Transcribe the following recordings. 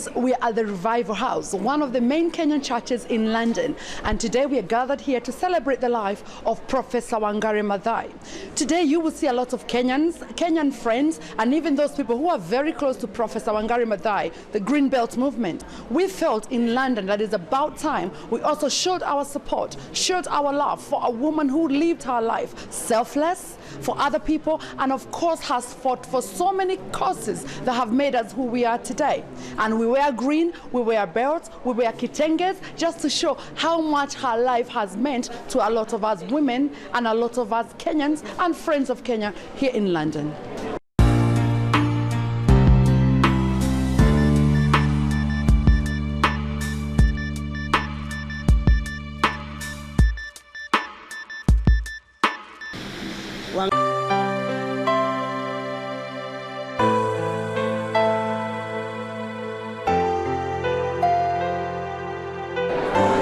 Friends, we are at the Revival House, one of the main Kenyan churches in London, and today we are gathered here to celebrate the life of Professor Wangari Maathai. Today you will see a lot of Kenyan friends, and even those people who are very close to Professor Wangari Maathai, the Green Belt movement. We felt in London that it's about time we also showed our support, showed our love for a woman who lived her life selfless for other people, and of course has fought for so many causes that have made us who we are today. And we wear green, we wear belts, we wear kitenges, just to show how much her life has meant to a lot of us women and a lot of us Kenyans and friends of Kenya here in London.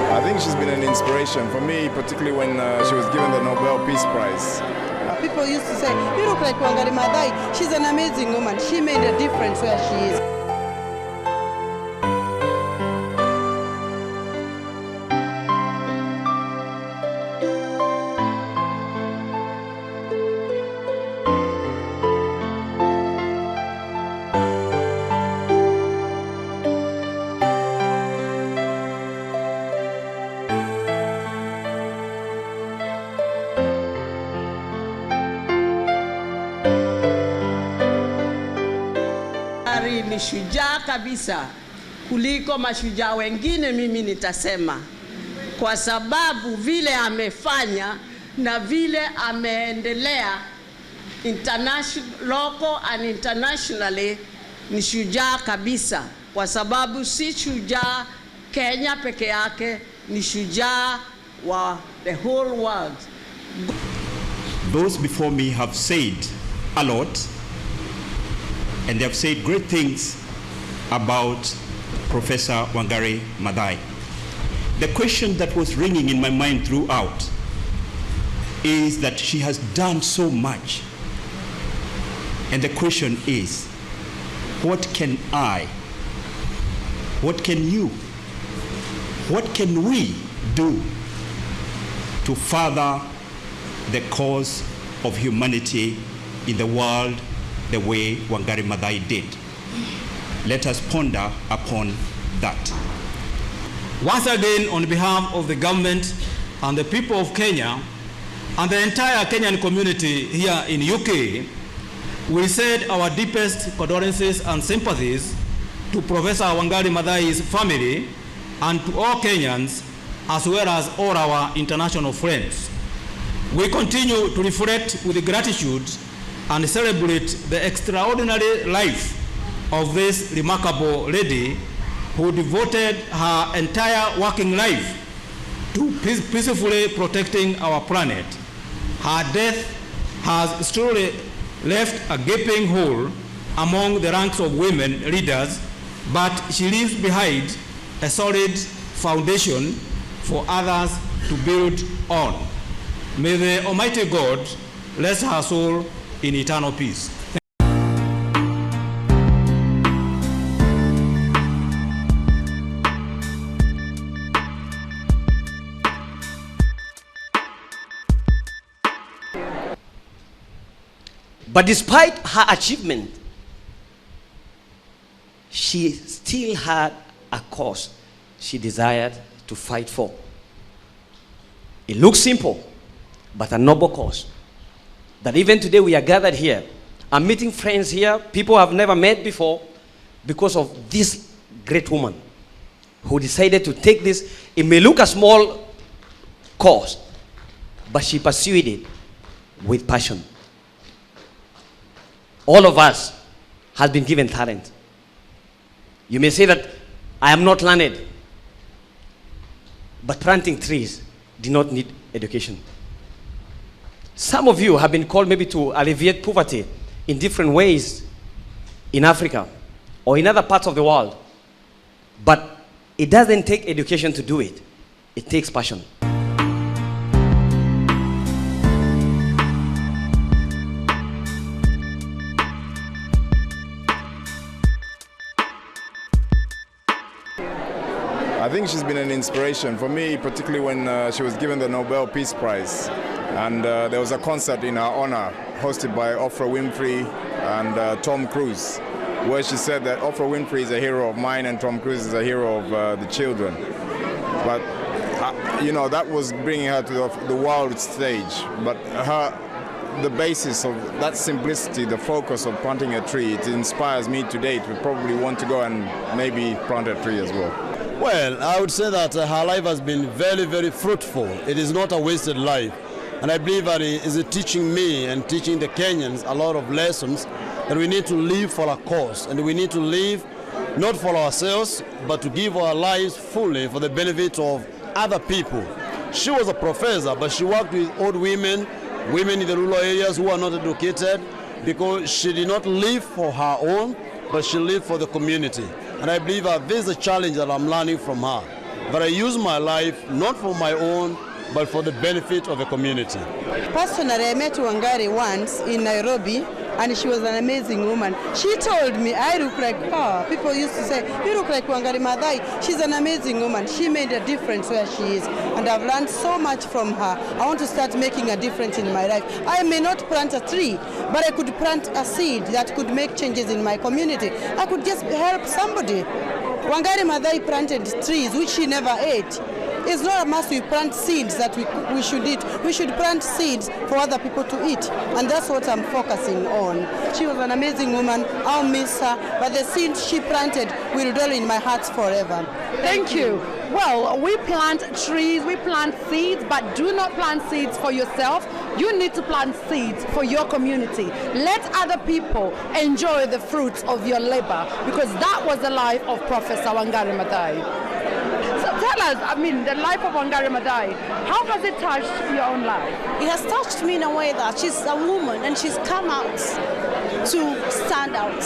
I think she's been an inspiration for me, particularly when she was given the Nobel Peace Prize. People used to say, "You look like Wangari Maathai." She's an amazing woman. She made a difference where she is. Ni shujaa kabisa kuliko mashujaa wengine, mimi nitasema, kwa sababu vile amefanya na vile ameendelea local and internationally, ni shujaa kabisa, kwa sababu si shujaa Kenya peke yake, ni shujaa wa the whole world. Those before me have said a lot, and they have said great things about Professor Wangari Maathai. The question that was ringing in my mind throughout is that she has done so much. And the question is, what can I, what can you, what can we do to further the cause of humanity in the world the way Wangari Maathai did? Let us ponder upon that. Once again, on behalf of the government and the people of Kenya and the entire Kenyan community here in UK, we send our deepest condolences and sympathies to Professor Wangari Maathai's family and to all Kenyans, as well as all our international friends. We continue to reflect with gratitude and celebrate the extraordinary life of this remarkable lady who devoted her entire working life to peacefully protecting our planet. Her death has truly left a gaping hole among the ranks of women leaders, but she leaves behind a solid foundation for others to build on. May the Almighty God rest her soul in eternal peace. But despite her achievement, she still had a cause she desired to fight for. It looks simple, but a noble cause. That even today we are gathered here. I'm meeting friends here, people I've never met before, because of this great woman who decided to take this. It may look a small cause, but she pursued it with passion. All of us has been given talent. You may say that I am not learned, but planting trees did not need education. Some of you have been called maybe to alleviate poverty in different ways in Africa or in other parts of the world. But it doesn't take education to do it. It takes passion. I think she's been an inspiration for me, particularly when she was given the Nobel Peace Prize. And there was a concert in her honor hosted by Oprah Winfrey and Tom Cruise, where she said that Oprah Winfrey is a hero of mine and Tom Cruise is a hero of the children. But, you know, that was bringing her to the world stage. But the basis of that simplicity, the focus of planting a tree, it inspires me today to probably want to go and maybe plant a tree as well. Well, I would say that her life has been very, very fruitful. It is not a wasted life. And I believe that it is teaching me and teaching the Kenyans a lot of lessons that we need to live for a cause. And we need to live not for ourselves, but to give our lives fully for the benefit of other people. She was a professor, but she worked with old women in the rural areas who are not educated, because she did not live for her own, but she lived for the community. And I believe that this is a challenge that I'm learning from her. But I use my life not for my own, but for the benefit of the community. Personally, I met Wangari once in Nairobi, and she was an amazing woman. She told me I look like her. People used to say, you look like Wangari Maathai. She's an amazing woman. She made a difference where she is, and I've learned so much from her. I want to start making a difference in my life. I may not plant a tree, but I could plant a seed that could make changes in my community. I could just help somebody. Wangari Maathai planted trees which she never ate. It's not a must we plant seeds that we should eat. We should plant seeds for other people to eat. And that's what I'm focusing on. She was an amazing woman. I'll miss her. But the seeds she planted will dwell in my heart forever. Thank you. Well, we plant trees, we plant seeds, but do not plant seeds for yourself. You need to plant seeds for your community. Let other people enjoy the fruits of your labor, because that was the life of Professor Wangari Maathai. So tell us, the life of Wangari Maathai, how has it touched your own life? It has touched me in a way that she's a woman and she's come out to stand out.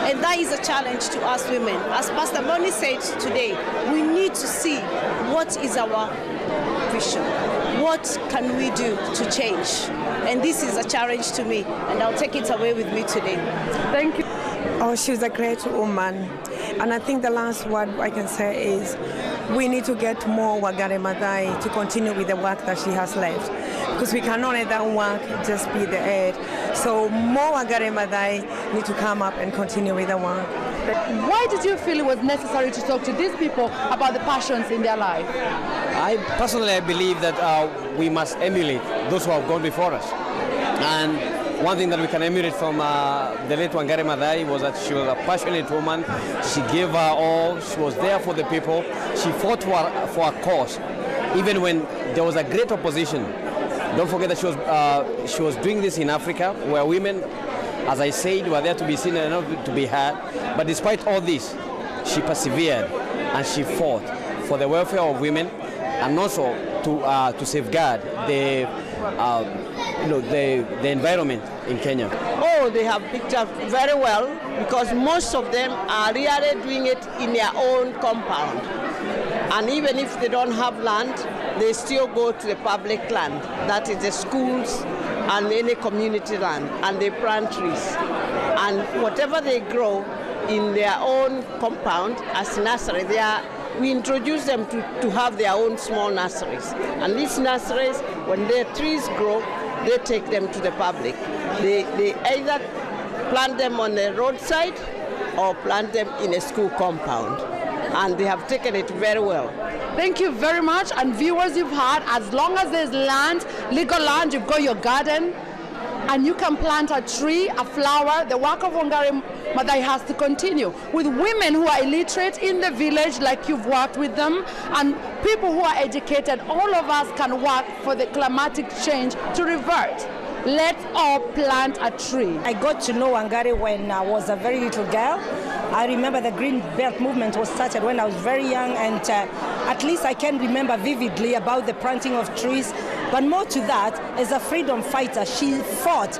And that is a challenge to us women. As Pastor Bonnie said today, we need to see what is our vision. What can we do to change? And this is a challenge to me, and I'll take it away with me today. Thank you. Oh, she was a great woman. And I think the last word I can say is we need to get more Wangari Maathai to continue with the work that she has left. Because we cannot let that work just be the end. So more Wangari Maathai need to come up and continue with the work. Why did you feel it was necessary to talk to these people about the passions in their life? I believe that we must emulate those who have gone before us. And one thing that we can emulate from the late Wangari Maathai was that she was a passionate woman. She gave her all. She was there for the people. She fought for a cause, even when there was a great opposition. Don't forget that she was doing this in Africa, where women, as I said, were there to be seen and not to be heard. But despite all this, she persevered and she fought for the welfare of women, and also to safeguard the environment in Kenya. Oh, they have picked up very well, because most of them are really doing it in their own compound. And even if they don't have land, they still go to the public land, that is the schools and any community land, and they plant trees. And whatever they grow in their own compound as nursery, we introduce them to have their own small nurseries. And these nurseries, when their trees grow, they take them to the public. They either plant them on the roadside or plant them in a school compound. And they have taken it very well. Thank you very much. And viewers, you've heard, as long as there's land, legal land, you've got your garden, and you can plant a tree, a flower. The work of Wangari Maathai has to continue with women who are illiterate in the village, like you've worked with them, and people who are educated. All of us can work for the climatic change to revert. Let's all plant a tree. I got to know Wangari when I was a very little girl. I remember the Green Belt movement was started when I was very young, and at least I can remember vividly about the planting of trees. But more to that, as a freedom fighter, she fought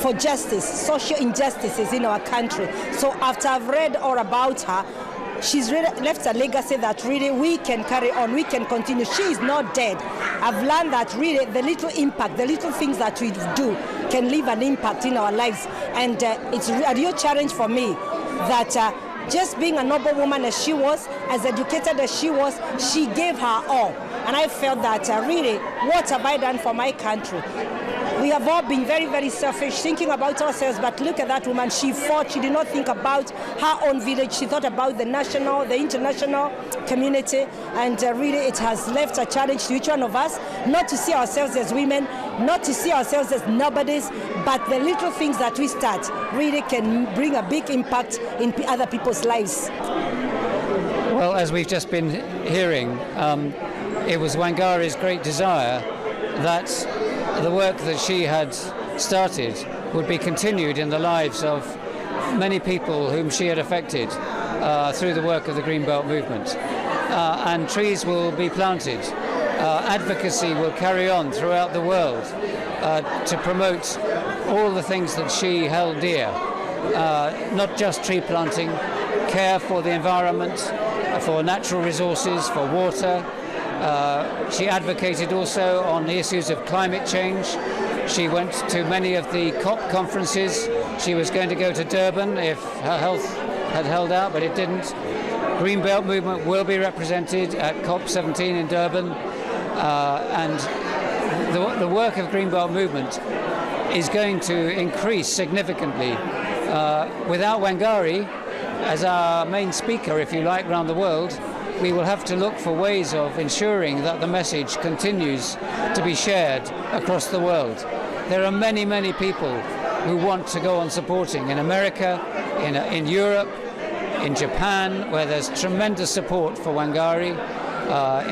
for justice, social injustices in our country. So after I've read all about her, she's really left a legacy that really we can carry on, we can continue. She is not dead. I've learned that really the little impact, the little things that we do can leave an impact in our lives. And it's a real challenge for me that just being a noble woman as she was, as educated as she was, she gave her all. And I felt that really, what have I done for my country? We have all been very, very selfish, thinking about ourselves, but look at that woman. She fought. She did not think about her own village. She thought about the national, the international community, and really it has left a challenge to each one of us, not to see ourselves as women, not to see ourselves as nobodies, but the little things that we start really can bring a big impact in other people's lives. Well, as we've just been hearing, it was Wangari's great desire that the work that she had started would be continued in the lives of many people whom she had affected through the work of the Greenbelt movement. And trees will be planted. Advocacy will carry on throughout the world to promote all the things that she held dear. Not just tree planting, care for the environment, for natural resources, for water. She advocated also on the issues of climate change. She went to many of the COP conferences. She was going to go to Durban if her health had held out, but it didn't. Greenbelt movement will be represented at COP17 in Durban, and the work of Greenbelt movement is going to increase significantly. Without Wangari as our main speaker, if you like, around the world, we will have to look for ways of ensuring that the message continues to be shared across the world. There are many, many people who want to go on supporting in America, in Europe, in Japan, where there's tremendous support for Wangari,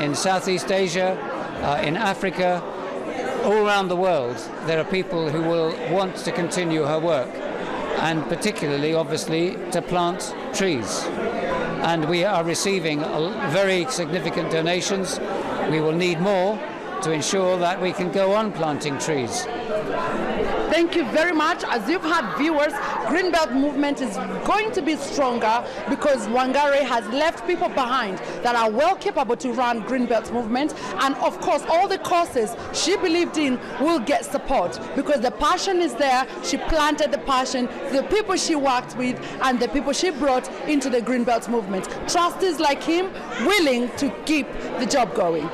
in Southeast Asia, in Africa, all around the world. There are people who will want to continue her work, and particularly, obviously, to plant trees. And we are receiving very significant donations. We will need more to ensure that we can go on planting trees. Thank you very much. As you've heard, viewers, Greenbelt movement is going to be stronger because Wangari has left people behind that are well capable to run Greenbelt movement, and of course all the causes she believed in will get support because the passion is there. She planted the passion, the people she worked with and the people she brought into the Greenbelt movement. Trustees like him willing to keep the job going.